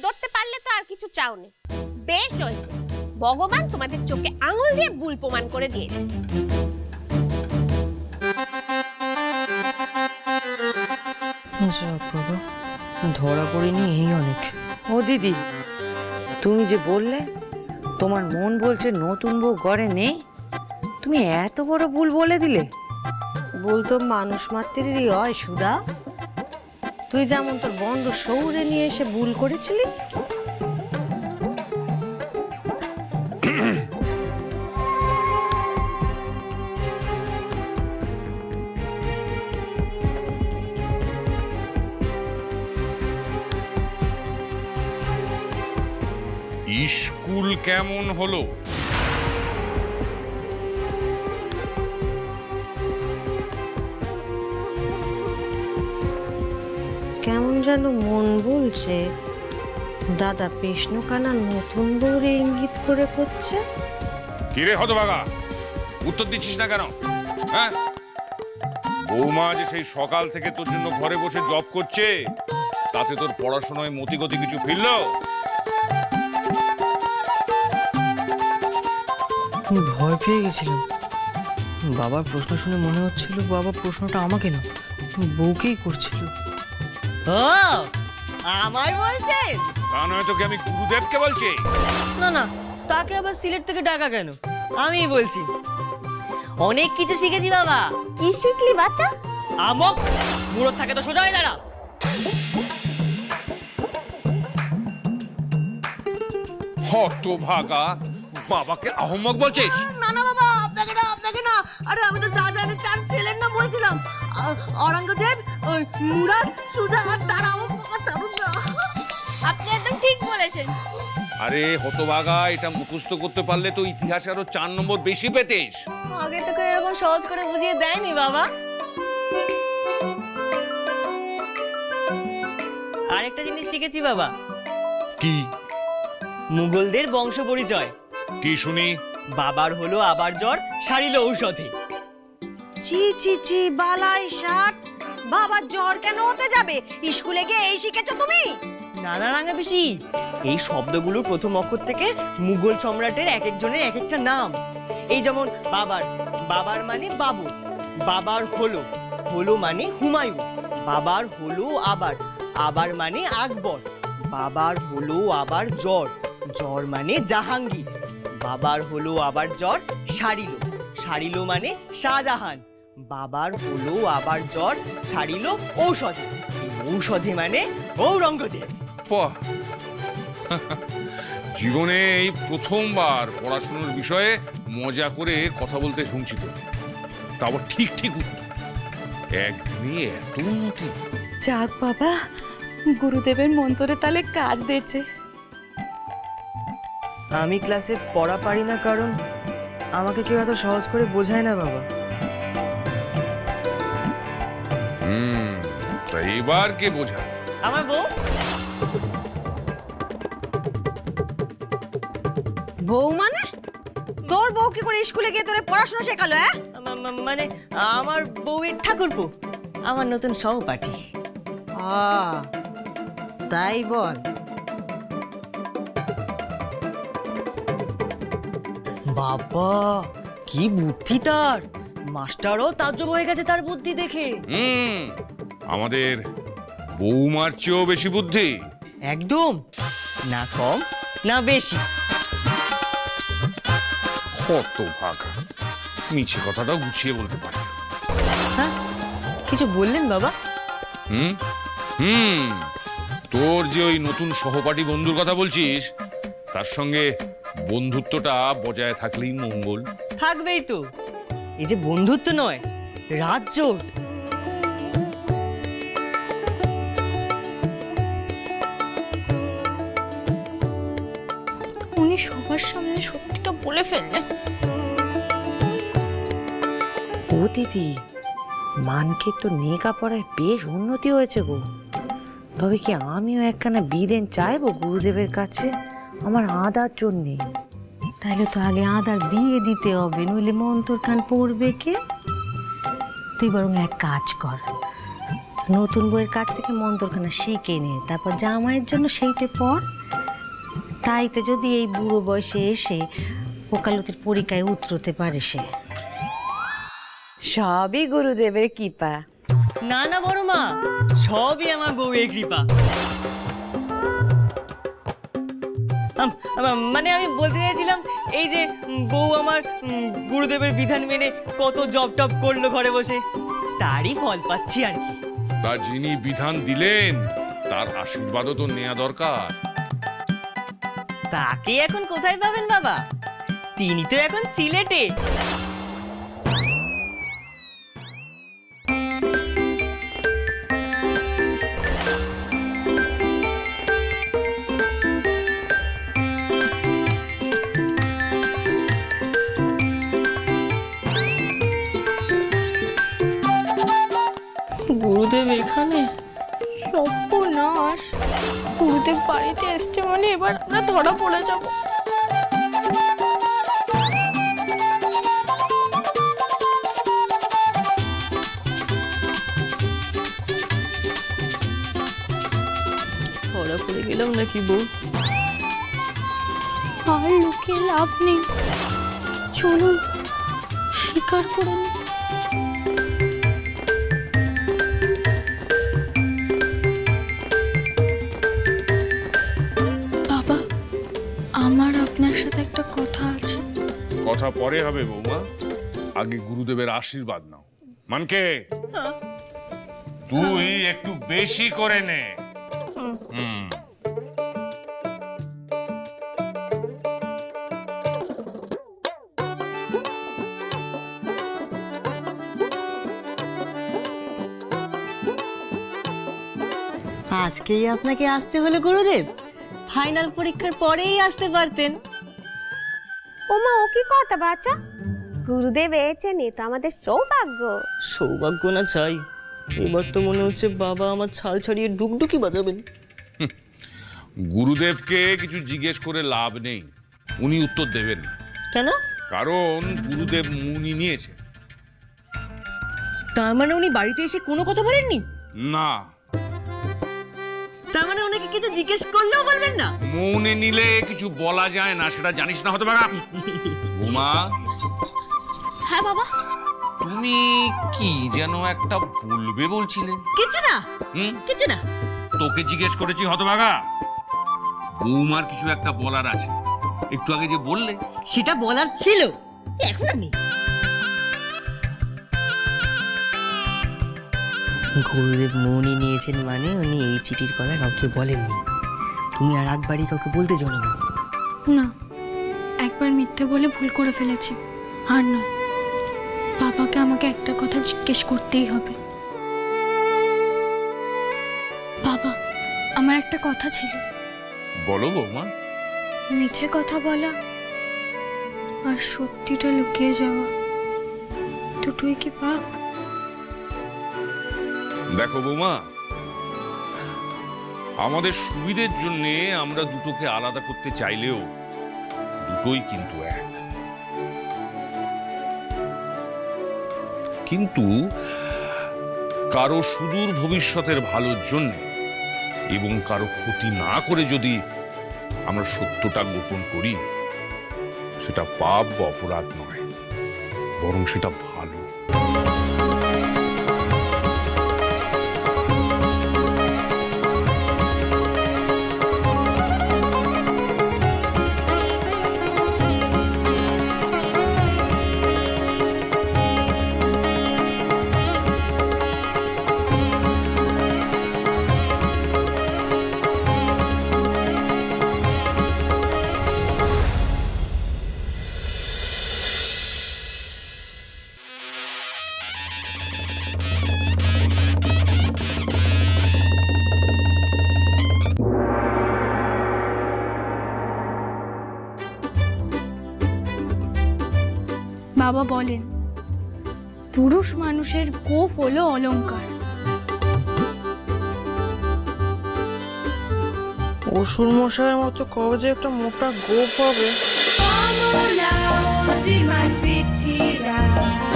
ধরতে পারলে তো আর কিছু চাও না। বেশ হয়েছে, ভগবান তোমাদের চোখে আঙুল দিয়ে ভুল প্রমাণ করে দিয়েছে। বাবা, ধরা পড়িনি এই অনেক। ও দিদি, তুমি যে বললে তোমার মন বলছে নতুন বউ ঘরে নেই, তুমি এত বড় ভুল বলে দিলে। ভুল তো মানুষ মাত্রেরই হয় সুধা। তুই যেমন তোর বন্ধ শৌরে নিয়ে এসে ভুল করেছিলি, স্কুল কেমন হলো? কেমন যেন মন বলছে দাদা পেশনুকানা নতুন বউরে ইঙ্গিত করে করছে। কিরে হতভাগা, উত্তর দিচ্ছিস না কেন? হ্যাঁ, বৌমা যে সেই সকাল থেকে তোর জন্য ঘরে বসে জব করছে, তাতে তোর পড়াশোনায় মতিগতি কিছু ফিরল? ভয় পেয়ে গেছিলাম। বাবার প্রশ্ন শুনে মনে হচ্ছিল বাবা প্রশ্নটা আমাকে না বউকেই করছিল। ও আমায় বলছেন? তা নয় তোকে আমি গুরুদেবকে বলছি। না না, তাকে আবার সিলেট থেকে ডাকা কেন? আমিই বলছি, অনেক কিছু শিখেছি বাবা। কি শিখলি বাচ্চা? আমক মুরত থাকে তো সোজা হয়ে দাঁড়া। হতভাগা, বাবাকে আহম্মক বলছিস? না না বাবা, আপনাকে না। আরে আমি তো শাহজাহানের 4 ছেলের নাম বলছিলাম। অরঙ্গজেব, মুরাদ, সুজা আর তারা আমক না। আপনি একদম ঠিক বলেছেন। আরে হতভাগা, এটা মুখস্থ করতে পারলে তো ইতিহাসে আরো 4 নম্বর বেশি পেতিস। আগে তো কেউ এরকম সহজ করে বুঝিয়ে দেয়নি বাবা। আরেকটা জিনিস শিখেছি বাবা। কি? মুঘলদের বংশ পরিচয়। কি শুনি? বাবার হলো আবার জ্বর, সারিল ঔষধে। চি চি চি, বালাই ষাট, বাবার জ্বর কেন হতে যাবে? স্কুলে গিয়ে এই শিখেছো তুমি? নানা রাঙা পিসি, এই শব্দগুলোর প্রথম অক্ষর থেকে মুঘল সম্রাটের এক একজনের এক একটা নাম। এই যেমন বাবার মানে বাবর, বাবার হলো মানে হুমায়ুন, বাবার হলো আবার মানে আকবর, বাবার হলো আবার জ্বর মানে জাহাঙ্গীর, বাবার হলো আবার জ্বর সারিল মানে শাহজাহান, বাবার হলো আবার জ্বর সারিল ঔষধে, ঔষধে মানে ঔরঙ্গজেব। বাহ! জীবনে এই প্রথমবার পড়াশোনার বিষয়ে মজা করে কথা বলতে শুনছি তো, তারপর ঠিক ঠিক উত্তর। একদিনে এত মতি! যাক বাবা, গুরুদেবের মন্ত্রে তাহলে কাজ দিয়েছে। আমি ক্লাসে পড়া পারি না কারণ আমাকে কেউ এত সহজ করে বোঝায় না বাবা। তা এবার কে বোঝা? আমার বউ। বউ মানে? তোর বউ কি করে স্কুলে গিয়ে তোরে পড়াশোনা শেখালো? মানে আমার বউয়ের ঠাকুরপো, আমার নতুন সহপাঠী। তাই বল। বাবা কি বুদ্ধি তার! মাস্টারও তাজ্জব হয়ে গেছে তার বুদ্ধি দেখে। আমাদের বৌমার চেয়েও বেশি বুদ্ধি। একদম না কম না বেশি। হতভাগা, মিছে কথাটা গুছিয়ে বলতে পারে। হ্যাঁ, কিছু বললেন বাবা? তোর যে ওই নতুন সহপাঠী বন্ধুর কথা বলছিস, তার সঙ্গে বন্ধুত্বটা বজায় থাকলেই মঙ্গল। থাকবেই তো। এই যে বন্ধুত্ব নয়, রাজজোট। উনি সবার সামনে সত্যিটা বলে ফেললেন। ও দিদি, মানকে তো লেখাপড়ায় বেশ উন্নতি হয়েছে গো। তবে কি আমিও একখানা বিদেন চাইবো গুরুদেবের কাছে আমার আদার জন্যে। তাহলে তো আগে আদার বিয়ে দিতে হবে, নইলে মন্তর খান পড়বে কে? তুই বরং এক কাজ কর, নতুন বউয়ের কাছ থেকে মন্ত্রখানা শিখে নে, তারপর জামাইয়ের জন্য সেইটে পর। তাইতে যদি এই বুড়ো বয়সে এসে ওকালতির পরীক্ষায় উতরতে পারে সে। সবই গুরুদেবের কৃপা। না না বড় মা, সবই আমার বউয়ের কৃপা। মানে আমি বলতে চাইছিলাম, এই যে বউ আমার গুরুদেবের বিধান মেনে কত জব টপ করলো ঘরে বসে, তারই ফল পাচ্ছি আর কি। তা যিনি বিধান দিলেন তার আশীর্বাদও তো নেওয়া দরকার। তাকে এখন কোথায় পাবেন বাবা? তিনি তো এখন সিলেটে। গুরুদেব এখানে? সর্বনাশ, গুরুদেব বাড়িতে এসছে মানে এবার আমরা ধরা পড়ে যাব। ধরা পড়ে গেলাম নাকি বউ? আর লুকিয়ে লাভ নেই, চলুন স্বীকার করুন। বাবা, আমার আপনার সাথে একটা কথা আছে। কথা পরে হবে বৌমা, আগে গুরুদেবের আশীর্বাদ নাও। মানকে তুই একটু বেশি করে নে। হুম। আজকেই আপনাকে আসতে হলো গুরুদেব? ফাইনাল পরীক্ষার পরেই আসতে পারতেন। ওমা, ও কি কথা বাচ্চা? গুরুদেব এসেছেন, এ তো আমাদের সৌভাগ্য। সৌভাগ্য না চাই, এবার তো মনে হচ্ছে বাবা আমার ছাল ছাড়িয়ে ডুকডুকি বাজাবেন। গুরুদেবকে কিছু জিজ্ঞেস করে লাভ নেই, উনি উত্তর দেবেন না। কেন? কারণ গুরুদেব মুনি নিয়েছে। তার মানে উনি বাড়িতে এসে কোনো কথা বলেননি? না। তার মানে ওনাকে কিছু জিজ্ঞেস করলেও বলবেন না? মৌনে নিলে কিছু বলা যায় না, সেটা জানিস না হতে পারা। উমা, হ্যাঁ বাবা। তুমি কি যেন একটা বলবে বলছিলে? কিছু না, কিছু না। তোকে জিজ্ঞেস করেছি হতভাগা, বৌমার কিছু একটা বলার আছে, একটু আগে যে বললে। সেটা বলার ছিল, এখন আর নেই। গুরুদেব মৌনি নিয়েছেন মানে উনি এই চিঠির কথা কাউকে বলেননি। তুমি আর একবারই কাউকে বলতে যাও না। না, একবার মিথ্যে বলে ভুল করে ফেলেছি, আর না, বাবাকে আমাকে একটা কথা জিজ্ঞেস করতেই হবে। বাবা, আমার একটা কথা ছিল। বলো বৌমা। মিছে কথা বলা আর সত্যিটা লুকিয়ে যাওয়া দুটোই কি পাপ? দেখো বৌমা, আমাদের সুবিধের জন্য আমরা দুটোকে আলাদা করতে চাইলেও দুটোই কিন্তু এক। কিন্তু কারো সুদূর ভবিষ্যতের ভালোর জন্য এবং কারো ক্ষতি না করে যদি আমরা সত্যটা গোপন করি, সেটা পাপ বা অপরাধ নয়, বরং সেটা ভালো। বাবা বলেন, পুরুষ মানুষের গোঁফ হলো অলংকার। অসুর মশাইয়ের মতো কবে যে একটা মোটা গোপ হবে। শ্রীমান পৃথ্বীরাজ।